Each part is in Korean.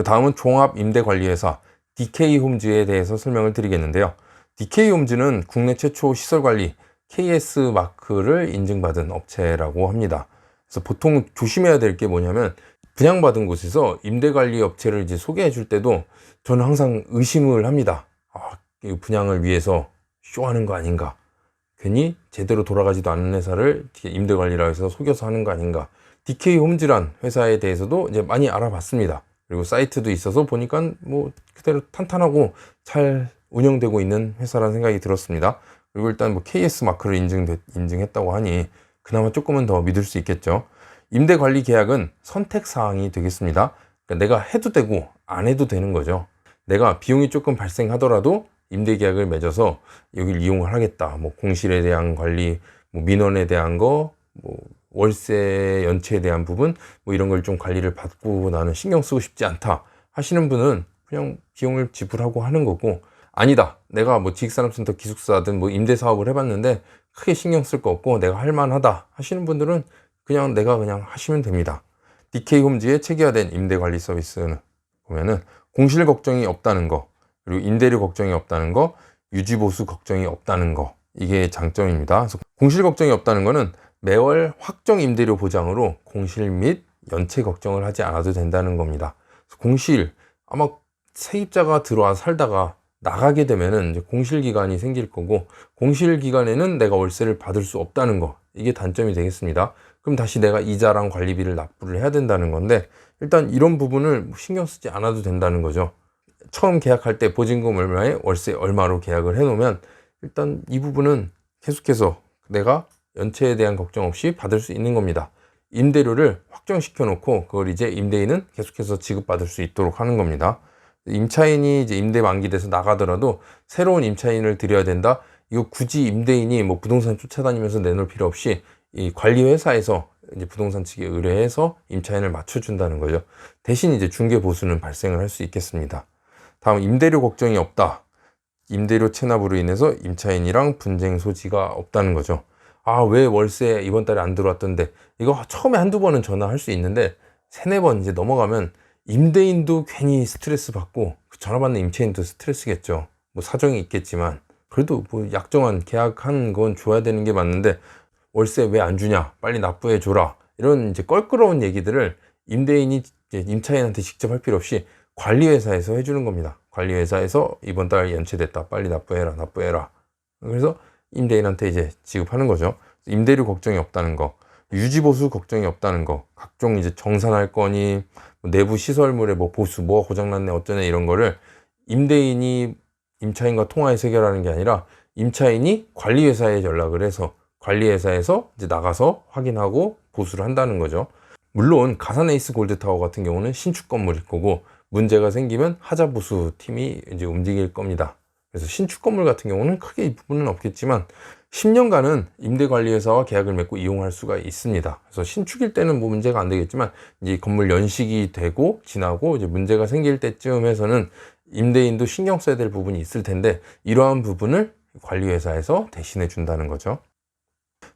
다음은 종합임대관리회사 DK홈즈에 대해서 설명을 드리겠는데요. DK홈즈는 국내 최초 시설관리 KS 마크를 인증받은 업체라고 합니다. 그래서 보통 조심해야 될 게 뭐냐면, 분양받은 곳에서 임대관리 업체를 이제 소개해 줄 때도 저는 항상 의심을 합니다. 이 분양을 위해서 쇼하는 거 아닌가? 괜히 제대로 돌아가지도 않는 회사를 임대관리라 해서 속여서 하는 거 아닌가? DK홈즈란 회사에 대해서도 이제 많이 알아봤습니다. 그리고 사이트도 있어서 보니까 뭐 그대로 탄탄하고 잘 운영되고 있는 회사라는 생각이 들었습니다. 그리고 일단 뭐 KS 마크를 인증했다고 하니 그나마 조금은 더 믿을 수 있겠죠. 임대관리 계약은 선택 사항이 되겠습니다. 그러니까 내가 해도 되고 안 해도 되는 거죠. 내가 비용이 조금 발생하더라도 임대 계약을 맺어서 여기를 이용을 하겠다. 뭐 공실에 대한 관리, 뭐 민원에 대한 거, 뭐 월세 연체에 대한 부분, 뭐 이런 걸 좀 관리를 받고 나는 신경 쓰고 싶지 않다 하시는 분은 그냥 비용을 지불하고 하는 거고, 아니다, 내가 뭐 지식산업센터 기숙사든 뭐 임대 사업을 해봤는데 크게 신경 쓸 거 없고 내가 할 만하다 하시는 분들은 그냥 내가 그냥 하시면 됩니다. DK홈즈의 체계화된 임대관리 서비스는 보면은 공실 걱정이 없다는 거, 그리고 임대료 걱정이 없다는 거, 유지보수 걱정이 없다는 거, 이게 장점입니다. 그래서 공실 걱정이 없다는 거는 매월 확정 임대료 보장으로 공실 및 연체 걱정을 하지 않아도 된다는 겁니다. 공실, 아마 세입자가 들어와 살다가 나가게 되면은 이제 공실 기간이 생길 거고, 공실 기간에는 내가 월세를 받을 수 없다는 거, 이게 단점이 되겠습니다. 그럼 다시 내가 이자랑 관리비를 납부를 해야 된다는 건데, 일단 이런 부분을 신경 쓰지 않아도 된다는 거죠. 처음 계약할 때 보증금 얼마에 월세 얼마로 계약을 해 놓으면 일단 이 부분은 계속해서 내가 연체에 대한 걱정 없이 받을 수 있는 겁니다. 임대료를 확정시켜 놓고 그걸 이제 임대인은 계속해서 지급받을 수 있도록 하는 겁니다. 임차인이 이제 임대 만기돼서 나가더라도 새로운 임차인을 들여야 된다. 이거 굳이 임대인이 뭐 부동산 쫓아다니면서 내놓을 필요 없이 이 관리회사에서 이제 부동산 측에 의뢰해서 임차인을 맞춰준다는 거죠. 대신 이제 중개 보수는 발생을 할 수 있겠습니다. 다음, 임대료 걱정이 없다. 임대료 체납으로 인해서 임차인이랑 분쟁 소지가 없다는 거죠. 왜 월세 이번 달에 안 들어왔던데, 이거 처음에 한두 번은 전화할 수 있는데 세네 번 이제 넘어가면 임대인도 괜히 스트레스 받고 전화 받는 임차인도 스트레스겠죠. 뭐 사정이 있겠지만 그래도 뭐 약정한 계약한 건 줘야 되는 게 맞는데, 월세 왜 안 주냐, 빨리 납부해 줘라, 이런 이제 껄끄러운 얘기들을 임대인이 이제 임차인한테 직접 할 필요 없이 관리회사에서 해주는 겁니다. 관리회사에서 이번 달 연체됐다, 빨리 납부해라. 그래서 임대인한테 이제 지급하는 거죠. 임대료 걱정이 없다는 거, 유지보수 걱정이 없다는 거, 각종 이제 정산할 거니, 내부 시설물의 뭐 보수, 뭐가 고장났네, 어쩌네, 이런 거를 임대인이 임차인과 통화해서 해결하는 게 아니라 임차인이 관리회사에 연락을 해서 관리회사에서 이제 나가서 확인하고 보수를 한다는 거죠. 물론 가산 에이스 골드타워 같은 경우는 신축 건물일 거고, 문제가 생기면 하자보수 팀이 이제 움직일 겁니다. 그래서 신축 건물 같은 경우는 크게 이 부분은 없겠지만 10년간은 임대관리회사와 계약을 맺고 이용할 수가 있습니다. 그래서 신축일 때는 뭐 문제가 안 되겠지만, 이제 건물 연식이 되고 지나고 이제 문제가 생길 때쯤에서는 임대인도 신경 써야 될 부분이 있을 텐데, 이러한 부분을 관리회사에서 대신해 준다는 거죠.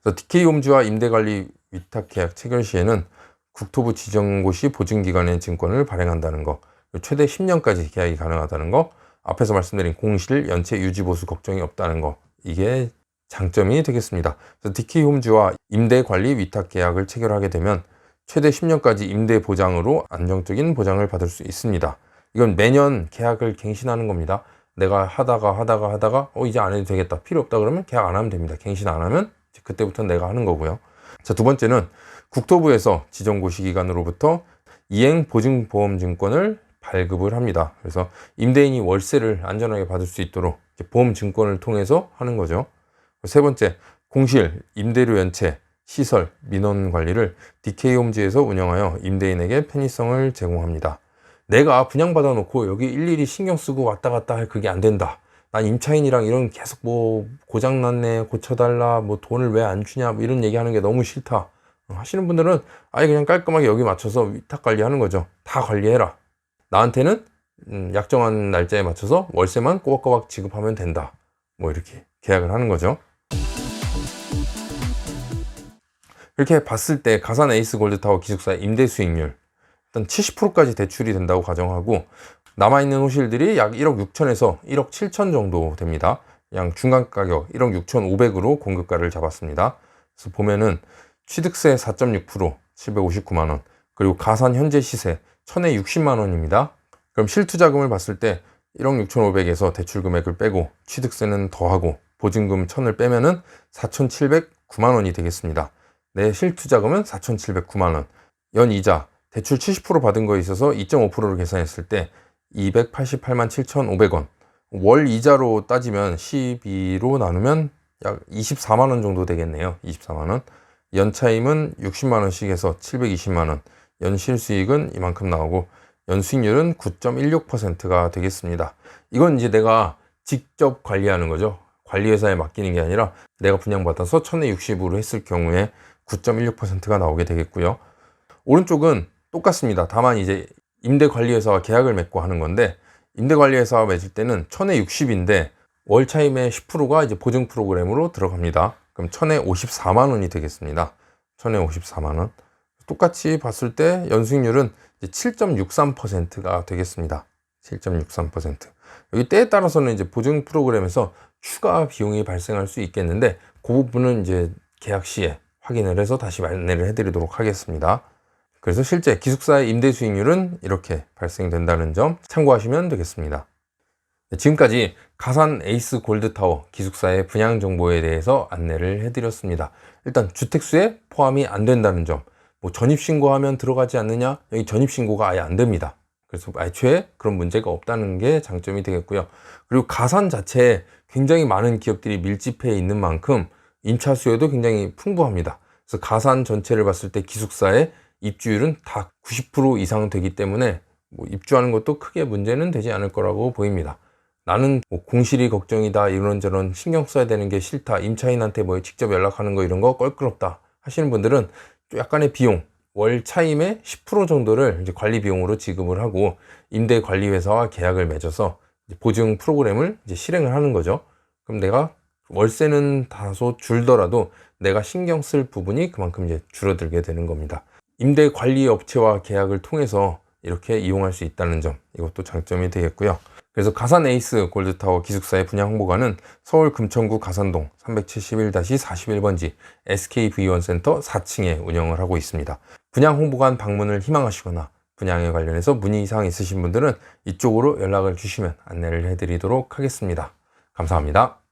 그래서 DK홈즈와 임대관리 위탁계약 체결 시에는 국토부 지정고시 보증기관의 증권을 발행한다는 거, 최대 10년까지 계약이 가능하다는 거, 앞에서 말씀드린 공실, 연체, 유지보수 걱정이 없다는 거, 이게 장점이 되겠습니다. 그래서 DK홈즈와 임대관리 위탁계약을 체결하게 되면 최대 10년까지 임대 보장으로 안정적인 보장을 받을 수 있습니다. 이건 매년 계약을 갱신하는 겁니다. 내가 하다가 이제 안 해도 되겠다, 필요 없다 그러면 계약 안 하면 됩니다. 갱신 안 하면 그때부터 내가 하는 거고요. 자, 두 번째는 국토부에서 지정고시기관으로부터 이행보증보험증권을 발급을 합니다. 그래서 임대인이 월세를 안전하게 받을 수 있도록 보험증권을 통해서 하는 거죠. 세 번째, 공실, 임대료 연체, 시설, 민원 관리를 DK홈즈에서 운영하여 임대인에게 편의성을 제공합니다. 내가 분양받아 놓고 여기 일일이 신경 쓰고 왔다 갔다 할 그게 안 된다, 난 임차인이랑 이런 계속 뭐 고장났네, 고쳐달라, 뭐 돈을 왜 안 주냐, 뭐 이런 얘기하는 게 너무 싫다 하시는 분들은 아예 그냥 깔끔하게 여기 맞춰서 위탁 관리하는 거죠. 다 관리해라, 나한테는 약정한 날짜에 맞춰서 월세만 꼬박꼬박 지급하면 된다, 뭐 이렇게 계약을 하는 거죠. 이렇게 봤을 때 가산 에이스 골드타워 기숙사 임대 수익률, 일단 70%까지 대출이 된다고 가정하고 남아있는 호실들이 약 1억 6천에서 1억 7천 정도 됩니다. 그냥 중간 가격 1억 6천5백으로 공급가를 잡았습니다. 그래서 보면은 취득세 4.6% 759만 원, 그리고 가산 현재 시세 1000에 60만 원입니다. 그럼 실투자금을 봤을 때 1억 6천5백에서 대출 금액을 빼고 취득세는 더하고 보증금 1000을 빼면은 4,709만 원이 되겠습니다. 내 실투자금은 4,709만 원. 연이자 대출 70% 받은 거에 있어서 2.5%를 계산했을 때 288만 7,500원. 월 이자로 따지면 12로 나누면 약 24만 원 정도 되겠네요. 24만 원. 연차임은 60만 원씩 해서 720만 원. 연실수익은 이만큼 나오고 연수익률은 9.16%가 되겠습니다. 이건 이제 내가 직접 관리하는 거죠. 관리회사에 맡기는 게 아니라 내가 분양받아서 1000에 60으로 했을 경우에 9.16%가 나오게 되겠고요. 오른쪽은 똑같습니다. 다만 이제 임대관리회사와 계약을 맺고 하는 건데, 임대관리회사와 맺을 때는 1000에 60인데 월 차임의 10%가 이제 보증 프로그램으로 들어갑니다. 그럼 1000에 54만 원이 되겠습니다. 1000에 54만 원. 똑같이 봤을 때 연수익률은 7.63%가 되겠습니다. 7.63%. 여기 때에 따라서는 이제 보증 프로그램에서 추가 비용이 발생할 수 있겠는데, 그 부분은 이제 계약 시에 확인을 해서 다시 안내를 해드리도록 하겠습니다. 그래서 실제 기숙사의 임대 수익률은 이렇게 발생된다는 점 참고하시면 되겠습니다. 지금까지 가산 에이스 골드타워 기숙사의 분양 정보에 대해서 안내를 해드렸습니다. 일단 주택수에 포함이 안 된다는 점, 뭐 전입신고하면 들어가지 않느냐? 여기 전입신고가 아예 안 됩니다. 그래서 애초에 그런 문제가 없다는 게 장점이 되겠고요. 그리고 가산 자체에 굉장히 많은 기업들이 밀집해 있는 만큼 임차 수요도 굉장히 풍부합니다. 그래서 가산 전체를 봤을 때 기숙사의 입주율은 다 90% 이상 되기 때문에 뭐 입주하는 것도 크게 문제는 되지 않을 거라고 보입니다. 나는 뭐 공실이 걱정이다, 이런저런 신경 써야 되는 게 싫다, 임차인한테 뭐 직접 연락하는 거 이런 거 껄끄럽다 하시는 분들은 좀 약간의 비용, 월 차임의 10% 정도를 이제 관리 비용으로 지급을 하고 임대 관리 회사와 계약을 맺어서 보증 프로그램을 이제 실행을 하는 거죠. 그럼 내가 월세는 다소 줄더라도 내가 신경 쓸 부분이 그만큼 이제 줄어들게 되는 겁니다. 임대 관리 업체와 계약을 통해서 이렇게 이용할 수 있다는 점, 이것도 장점이 되겠고요. 그래서 가산 에이스 골드타워 기숙사의 분양 홍보관은 서울 금천구 가산동 371-41번지 SKV1센터 4층에 운영을 하고 있습니다. 분양 홍보관 방문을 희망하시거나 분양에 관련해서 문의사항 있으신 분들은 이쪽으로 연락을 주시면 안내를 해드리도록 하겠습니다. 감사합니다.